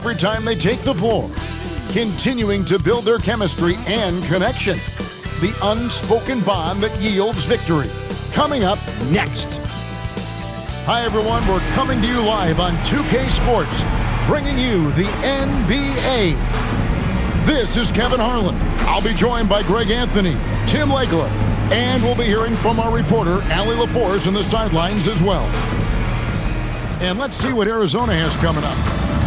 every time they take the floor, continuing to build their chemistry and connection. The unspoken bond that yields victory. Coming up next. Hi, everyone. We're coming to you live on 2K Sports, bringing you the NBA. This is Kevin Harlan. I'll be joined by Greg Anthony, Tim Legler, and we'll be hearing from our reporter, Allie LaForce, in the sidelines as well. And let's see what Arizona has coming up.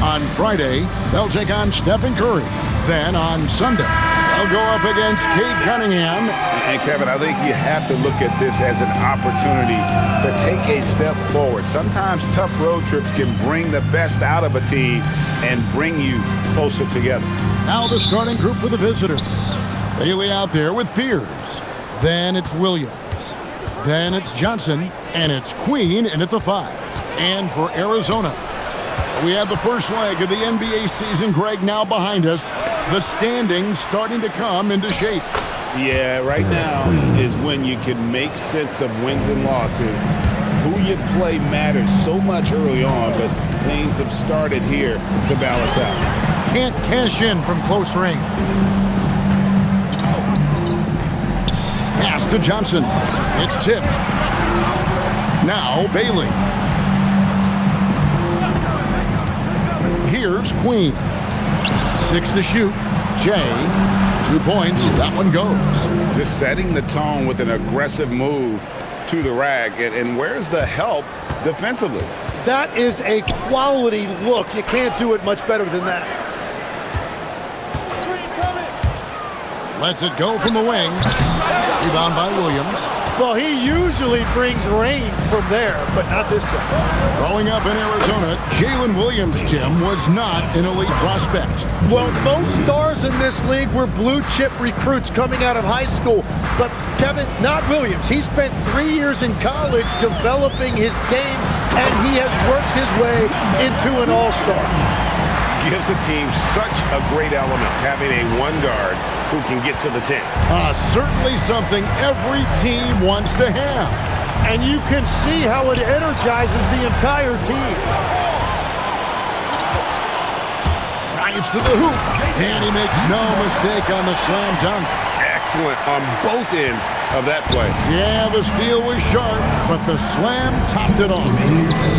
On Friday, they'll take on Stephen Curry. Then on Sunday, they'll go up against Cade Cunningham. And Kevin, I think you have to look at this as an opportunity to take a step forward. Sometimes tough road trips can bring the best out of a team and bring you closer together. Now the starting group for the visitors. Bailey out there with Fears. Then it's Williams. Then it's Johnson. And it's Queen in at the 5. And for Arizona, we have the first leg of the NBA season, Greg, now behind us. The standings starting to come into shape. Yeah, right now is when you can make sense of wins and losses. Who you play matters so much early on, but things have started here to balance out. Can't cash in from close range. Pass to Johnson. It's tipped. Now Bailey. Here's Queen. 6 to shoot. Jay, 2 points. That one goes. Just setting the tone with an aggressive move to the rack. And where's the help defensively? That is a quality look. You can't do it much better than that. Screen coming. Lets it go from the wing. Rebound by Williams. Well, he usually brings rain from there, but not this time. Growing up in Arizona, Jalen Williams, Tim, was not an elite prospect. Well, most stars in this league were blue-chip recruits coming out of high school. But, Kevin, not Williams. He spent 3 years in college developing his game, and he has worked his way into an all-star. Gives the team such a great element, having a one guard who can get to the 10. Certainly something every team wants to have. And you can see how it energizes the entire team. Drives to the hoop, and he makes no mistake on the slam dunk. Excellent on both ends of that play. Yeah, the steal was sharp, but the slam topped it off.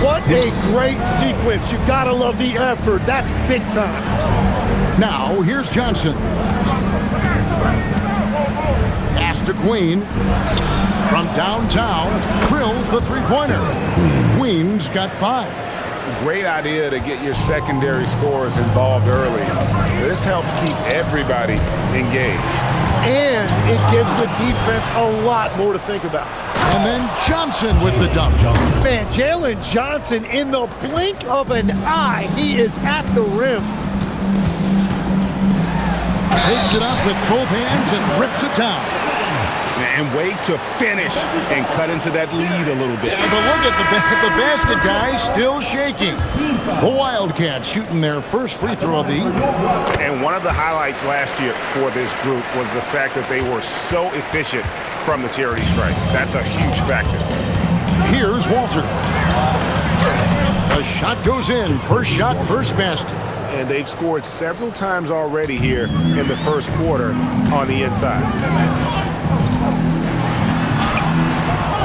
What a great sequence. You gotta love the effort. That's big time. Now, here's Johnson. Pass to Queen. From downtown, drills the three-pointer. Queen's got 5. Great idea to get your secondary scorers involved early. This helps keep everybody engaged. And it gives the defense a lot more to think about. And then Johnson with the dunk. Man, Jalen Johnson, in the blink of an eye, he is at the rim. Takes it up with both hands and rips it down. And wait to finish and cut into that lead a little bit. Yeah, but look at the basket guy still shaking. The Wildcats shooting their first free throw of the evening. And one of the highlights last year for this group was the fact that they were so efficient from the charity stripe. That's a huge factor. Here's Walter. The shot goes in. First shot, first basket. And they've scored several times already here in the first quarter on the inside.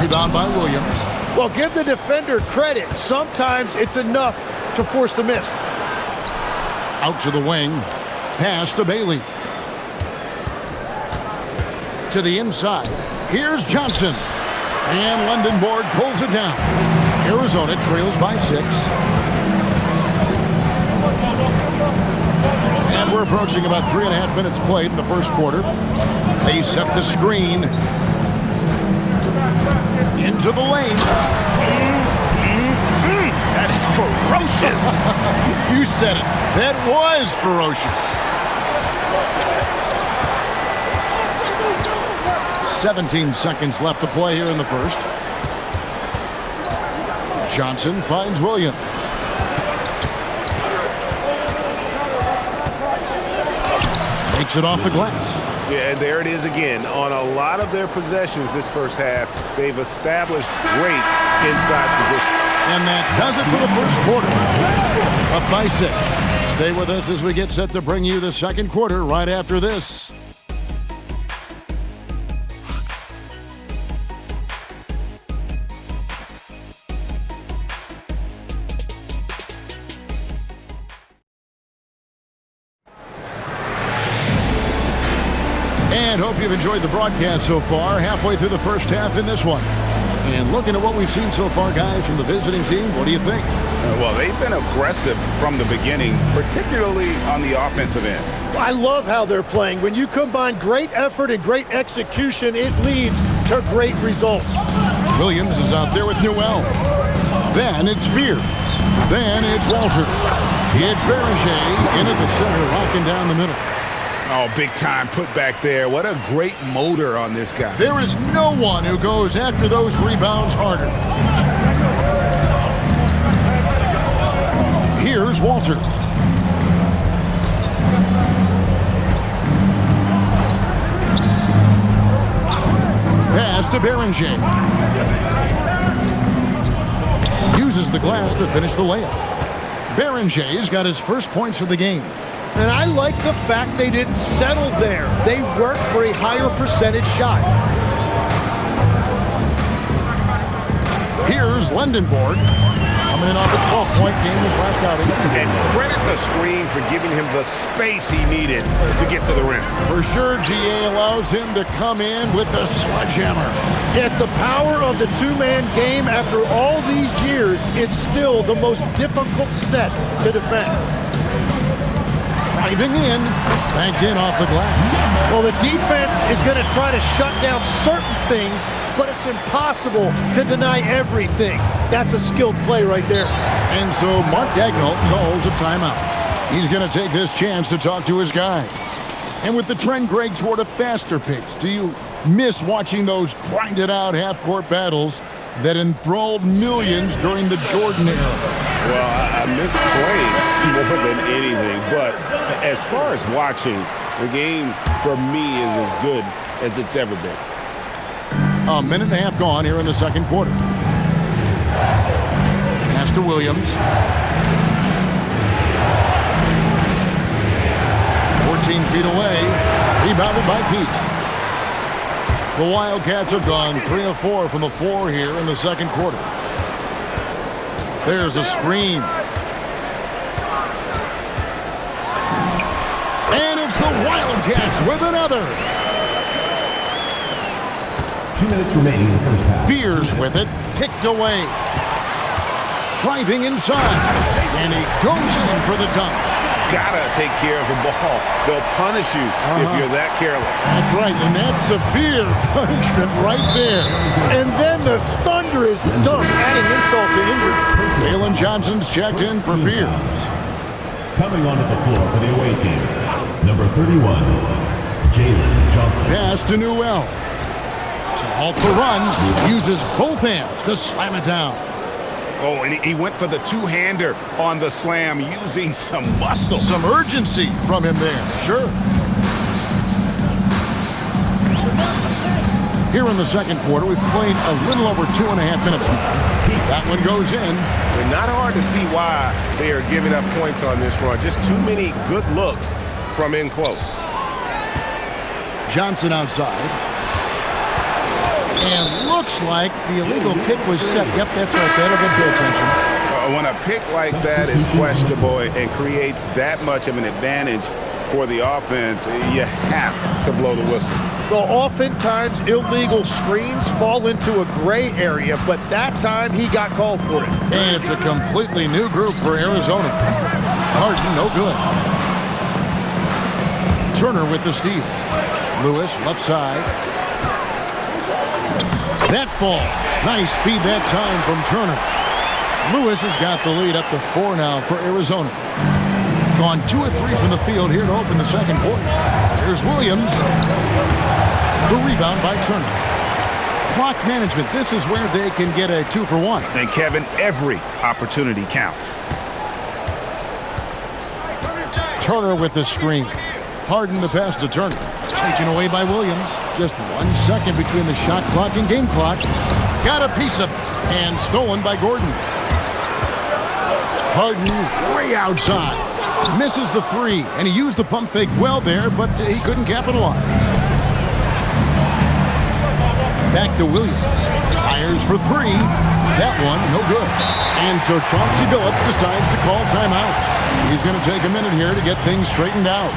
Rebound by Williams. Well, give the defender credit. Sometimes it's enough to force the miss. Out to the wing. Pass to Bailey. To the inside. Here's Johnson. And London Board pulls it down. Arizona trails by 6. And we're approaching about 3.5 minutes played in the first quarter. They set the screen. Into the lane. That is ferocious. You said it. That was ferocious. 17 seconds left to play here in the first. Johnson finds Williams. Makes it off the glass. Yeah, and there it is again. On a lot of their possessions this first half, they've established great inside position. And that does it for the first quarter. Up by 6. Stay with us as we get set to bring you the second quarter right after this. And hope you've enjoyed the broadcast so far. Halfway through the first half in this one. And looking at what we've seen so far, guys, from the visiting team, what do you think? Well, they've been aggressive from the beginning, particularly on the offensive end. I love how they're playing. When you combine great effort and great execution, it leads to great results. Williams is out there with Newell. Then it's Fears. Then it's Walter. It's Beringer into the center, rocking down the middle. Oh, big time put back there. What a great motor on this guy. There is no one who goes after those rebounds harder. Here's Walter. Pass to Beringer. Uses the glass to finish the layup. Berenger's got his first points of the game. And I like the fact they didn't settle there. They worked for a higher percentage shot. Here's Lendenborg. Coming in off a 12-point game this last outing. And credit the screen for giving him the space he needed to get to the rim. For sure, GA allows him to come in with the sledgehammer. Yeah, it's the power of the two-man game. After all these years, it's still the most difficult set to defend. Driving in, banked in off the glass. Well, the defense is going to try to shut down certain things, but it's impossible to deny everything. That's a skilled play right there. And so Mark Daigneault calls a timeout. He's going to take this chance to talk to his guys. And with the trend, Greg, toward a faster pace, do you miss watching those grinded-out half-court battles that enthralled millions during the Jordan era? Well, I miss plays more than anything, but as far as watching, the game for me is as good as it's ever been. A minute and a half gone here in the second quarter. Pass to Williams. 14 feet away. Rebounded by Pete. The Wildcats have gone 3 of 4 from the floor here in the second quarter. There's a screen. And it's the Wildcats with another. 2 minutes remaining in the first half. Fears with it, picked away. Driving inside, and he goes in for the dunk. Gotta take care of the ball. They'll punish you if you're that careless. That's right, and that's severe punishment right there. And then the thunderous dunk, adding insult to injury. Jalen Johnson's checked in for Fears. Coming onto the floor for the away team, number 31, Jalen Johnson. Pass to Newell. To halt the run, uses both hands to slam it down. Oh, and he went for the two-hander on the slam, using some muscle. Some urgency from him there, sure. Here in the second quarter, we've played a little over 2.5 minutes now. That one goes in. And not hard to see why they are giving up points on this run. Just too many good looks from in close. Johnson outside. And looks like the illegal pick was set. Yep, that's right. That'll get their attention. When a pick like that is questionable and creates that much of an advantage for the offense, you have to blow the whistle. Well, oftentimes illegal screens fall into a gray area, but that time he got called for it. And it's a completely new group for Arizona. Harden, no good. Turner with the steal. Lewis, left side. That ball. Nice speed that time from Turner. Lewis has got the lead up to 4 now for Arizona. Gone 2 of 3 from the field here to open the second quarter. Here's Williams. The rebound by Turner. Clock management. This is where they can get a 2 for 1. And Kevin, every opportunity counts. Turner with the screen. Harden the pass to Turner. Taken away by Williams. Just 1 second between the shot clock and game clock. Got a piece of it. And stolen by Gordon. Harden way outside. Misses the three, and he used the pump fake well there, but he couldn't capitalize. Back to Williams. Fires for three. That one, no good. And so Chauncey Billups decides to call timeout. He's going to take a minute here to get things straightened out.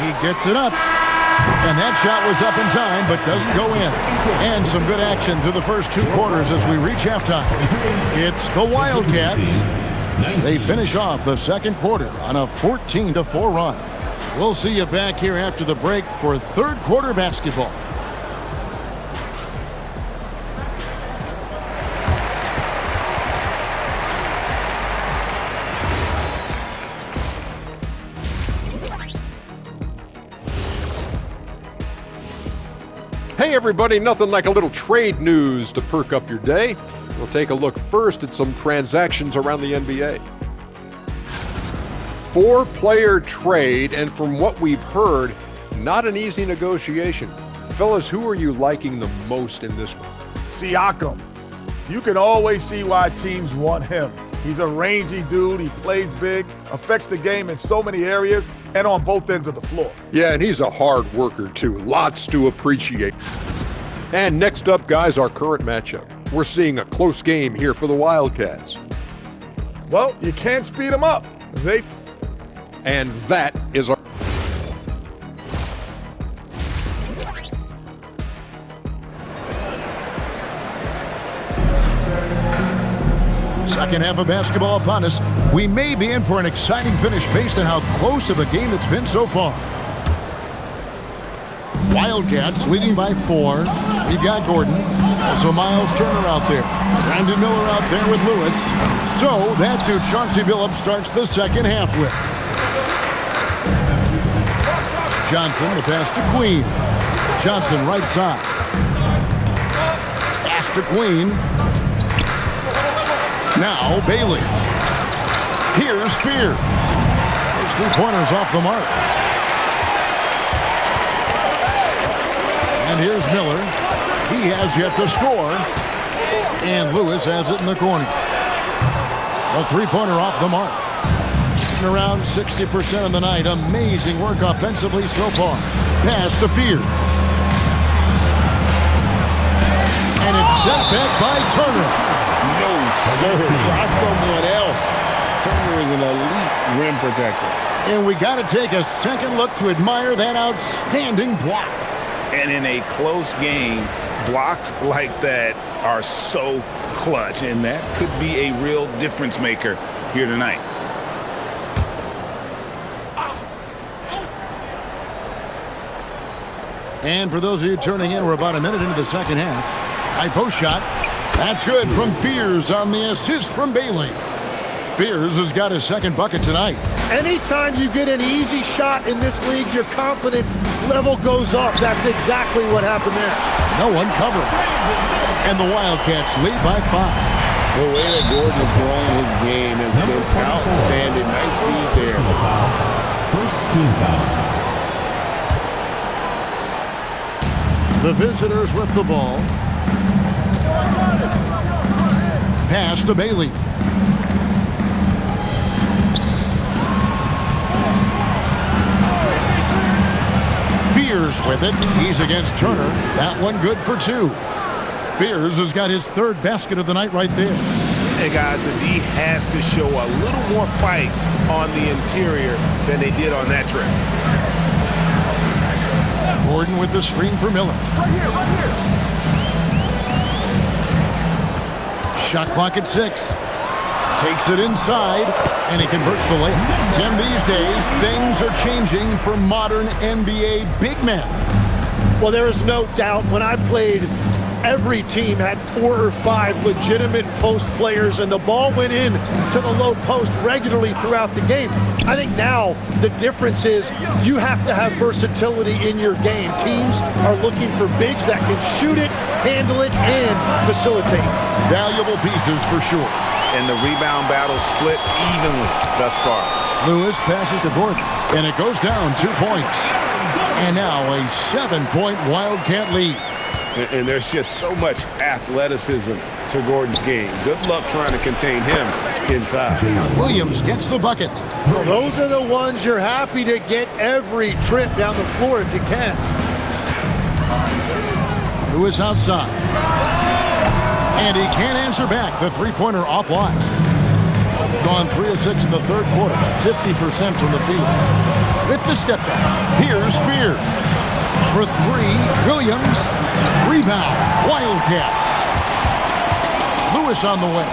He gets it up. And that shot was up in time, but doesn't go in. And some good action through the first 2 quarters as we reach halftime. It's the Wildcats. They finish off the second quarter on a 14-4 run. We'll see you back here after the break for third quarter basketball. Hey everybody, nothing like a little trade news to perk up your day. We'll take a look first at some transactions around the NBA. 4-player trade, and from what we've heard, not an easy negotiation. Fellas, who are you liking the most in this one? Siakam. You can always see why teams want him. He's a rangy dude, he plays big, affects the game in so many areas, and on both ends of the floor. Yeah, and he's a hard worker too. Lots to appreciate. And next up, guys, our current matchup. We're seeing a close game here for the Wildcats. Well, you can't speed them up. And that is our... Second half of basketball upon us. We may be in for an exciting finish based on how close of a game it's been so far. Wildcats leading by 4. We've got Gordon. Also Miles Turner out there. Brandon Miller out there with Lewis. So that's who Chauncey Billups starts the second half with. Johnson, the pass to Queen. Johnson right side. Pass to Queen. Now Bailey. Here's Spears. Those 3-pointers off the mark. And here's Miller. He has yet to score. And Lewis has it in the corner. A 3-pointer off the mark. Around 60% of the night. Amazing work offensively so far. Pass to Fear. And it's sent back by Turner. No, sir. Try someone else. Turner is an elite rim protector. And we got to take a second look to admire that outstanding block. And in a close game, blocks like that are so clutch, and that could be a real difference maker here tonight. And for those of you turning in, we're about a minute into the second half. High post shot. That's good from Fears on the assist from Bailey. Fears has got his second bucket tonight. Anytime you get an easy shot in this league, your confidence level goes up. That's exactly what happened there. No one covered. And the Wildcats lead by 5. The way that Gordon has grown his game has been outstanding. Nice feed there. First team foul. The visitors with the ball. Pass to Bailey. Fears with it. He's against Turner. That one good for 2. Fears has got his third basket of the night right there. Hey guys, the D has to show a little more fight on the interior than they did on that trip. Gordon with the screen for Miller. Right here. Shot clock at 6. Takes it inside, and he converts the layup. Tim, these days, things are changing for modern NBA big men. Well, there is no doubt when I played, every team had 4 or 5 legitimate post players, and the ball went in to the low post regularly throughout the game. I think now the difference is you have to have versatility in your game. Teams are looking for bigs that can shoot it, handle it, and facilitate. Valuable pieces for sure. and the rebound battle split evenly thus far. Lewis passes to Gordon, and it goes down 2 points. And now a 7-point Wildcat lead. And there's just so much athleticism to Gordon's game. Good luck trying to contain him inside. Williams gets the bucket. Well, those are the ones you're happy to get every trip down the floor if you can. Lewis outside. And he can't answer back. The three-pointer offline. Gone 3 of 6 in the third quarter. 50% from the field. With the step back, here's Fear. For 3, Williams. Rebound, Wildcats. Lewis on the way.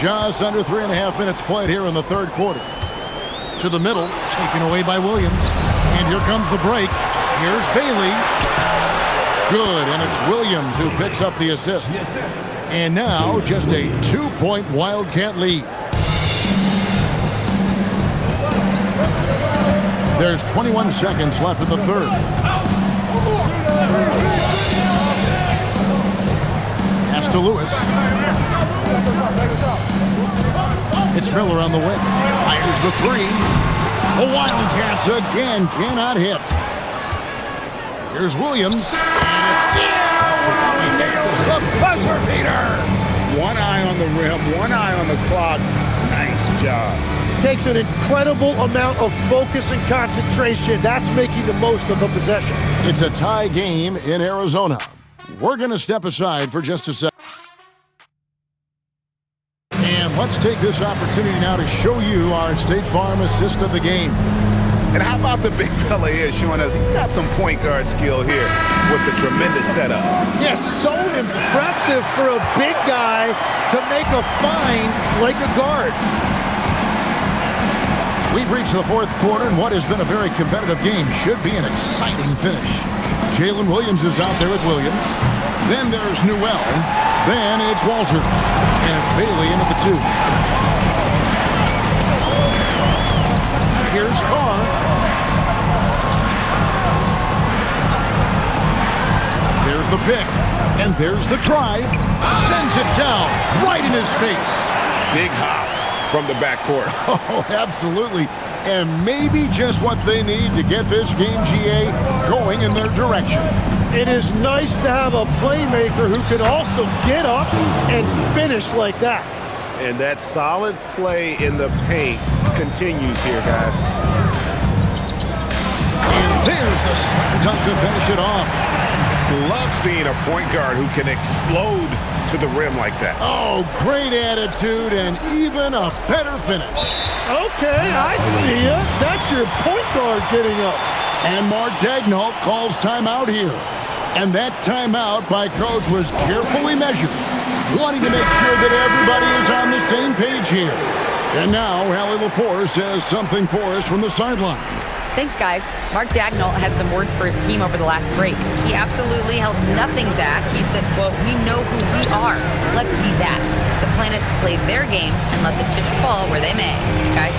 Just under 3.5 minutes played here in the third quarter. To the middle, taken away by Williams. And here comes the break. Here's Bailey. Good, and it's Williams who picks up the assist. And now just a 2-point Wildcat lead. There's 21 seconds left in the third. Pass to Lewis. It's Miller on the way. Fires the 3. The Wildcats again cannot hit. Here's Williams. And it's he nails the buzzer beater. One eye on the rim, one eye on the clock. Nice job. Takes an incredible amount of focus and concentration. That's making the most of a possession. It's a tie game in Arizona. We're going to step aside for just a second. And let's take this opportunity now to show you our State Farm assist of the game. And how about the big fella here showing us he's got some point guard skill here with the tremendous setup. Yes, so impressive for a big guy to make a find like a guard. We've reached the fourth quarter, and what has been a very competitive game should be an exciting finish. Jalen Williams is out there with Williams. Then there's Newell. Then it's Walter. And it's Bailey in at the 2. Here's Carr. There's the pick. And there's the drive. Sends it down right in his face. Big hops from the backcourt. Oh, absolutely. And maybe just what they need to get this game, GA, going in their direction. It is nice to have a playmaker who can also get up and finish like that. And that solid play in the paint continues here, guys. And there's the slam dunk to finish it off. Love seeing a point guard who can explode to the rim like that. Oh, great attitude and even a better finish. Okay, I see ya. That's your point guard getting up. And Mark Daigneault calls timeout here. And that timeout by Coach was carefully measured, wanting to make sure that everybody is on the same page here. And now, Hallie LaForce has something for us from the sideline. Thanks, guys. Mark Daigneault had some words for his team over the last break. He absolutely held nothing back. He said, quote, "We know who we are. Let's be that." The plan is to play their game and let the chips fall where they may. Guys?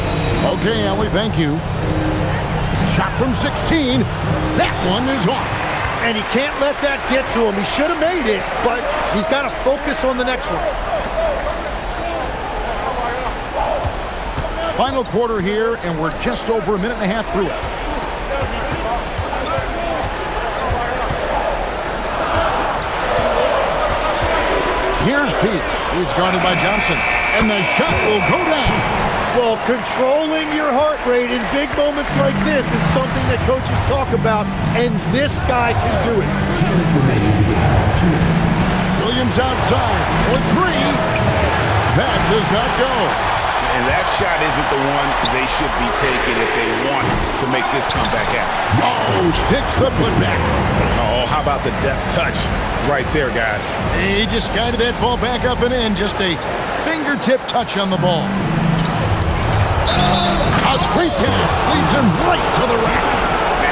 Okay, Allie, thank you. Shot from 16. That one is off. And he can't let that get to him. He should have made it, but he's got to focus on the next one. Final quarter here, and we're just over a minute and a half through it. Here's Pete. He's guarded by Johnson, and the shot will go down. Well, controlling your heart rate in big moments like this is something that coaches talk about, and this guy can do it. Williams outside for 3. That does not go. And that shot isn't the one they should be taking if they want to make this comeback happen. Oh, sticks the putback. Oh, how about the deft touch right there, guys? He just guided that ball back up and in. Just a fingertip touch on the ball. A great pass leads him right to the rack.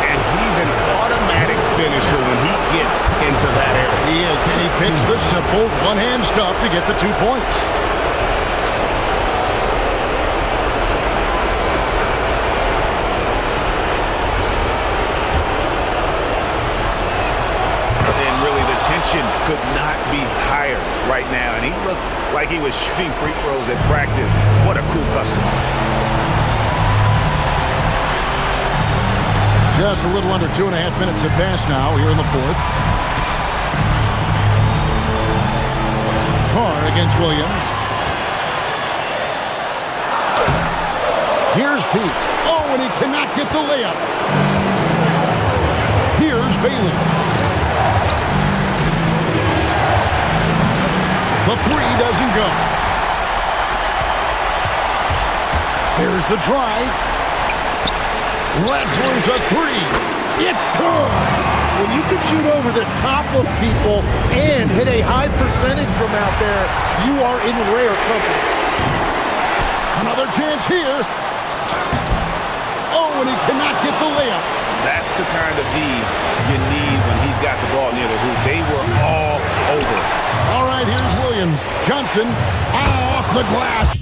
And he's an automatic finisher when he gets into that area. He is, and he picks the simple one-hand stuff to get the 2 points. And really, the tension could not be he was shooting free throws at practice. What a cool customer. Just a little under 2.5 minutes have passed now here in the fourth. Carr against Williams. Here's Pete. Oh, and he cannot get the layup. Here's Bailey. The three doesn't go. Here's the drive. Letzler's a three. It's good. When you can shoot over the top of people and hit a high percentage from out there, you are in rare company. Another chance here. Oh, and he cannot get the layup. That's the kind of D you need when he's got the ball near the hoop. They were all over. All right, here's Williams. Johnson off the glass.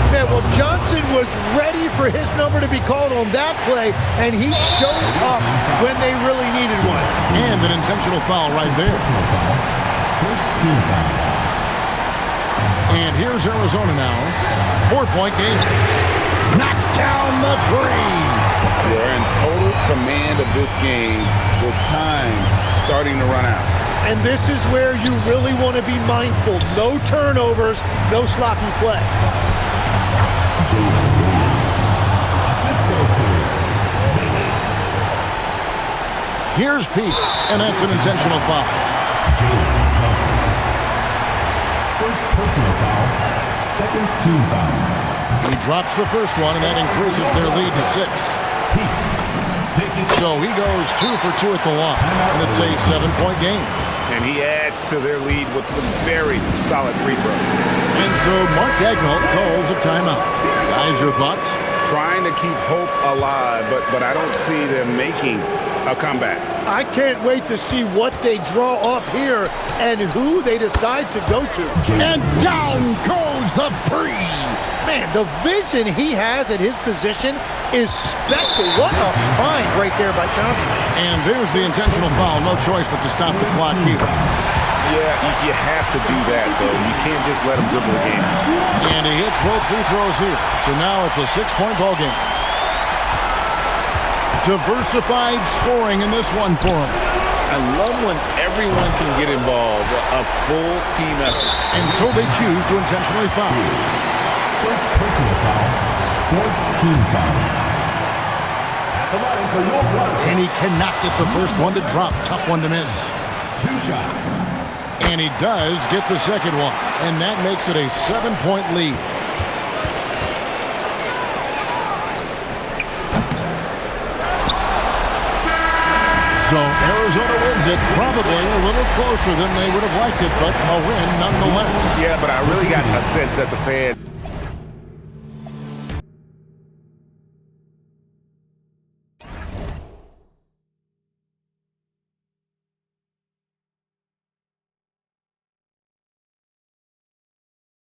Man, well, Johnson was ready for his number to be called on that play, and he showed up when they really needed one. And an intentional foul right there. First team foul. And here's Arizona now. 4-point game. Knocks down the three. They're in total command of this game with time starting to run out. And this is where you really want to be mindful. No turnovers, no sloppy play. Jalen Williams. Assist goes to Here's Pete, and that's an intentional foul. Jalen Johnson. First personal foul. Second team foul. He drops the first one, and that increases their lead to 6. Pete. Take it. So he goes 2 for 2 at the line, and it's a 7-point game. And he adds to their lead with some very solid free throws. And so Mark Dagnall calls a timeout. Guys, your thoughts? Trying to keep hope alive, but I don't see them making a comeback. I can't wait to see what they draw up here and who they decide to go to. And down goes the three. Man, the vision he has at his position is special. What a find right there by Thompson. And there's the intentional foul. No choice but to stop the clock here. Yeah, you have to do that, though. You can't just let him dribble the game. And he hits both free throws here. So now it's a 6-point ball game. Diversified scoring in this one for him. I love when everyone can get involved, a full team effort. And so they choose to intentionally foul. First personal foul. Fourth team foul. And he cannot get the first one to drop. Tough one to miss. 2 shots. And he does get the second one. And that makes it a 7-point lead. So Arizona wins it, probably a little closer than they would have liked it, but a win nonetheless. Yeah, but I really got a sense that the fans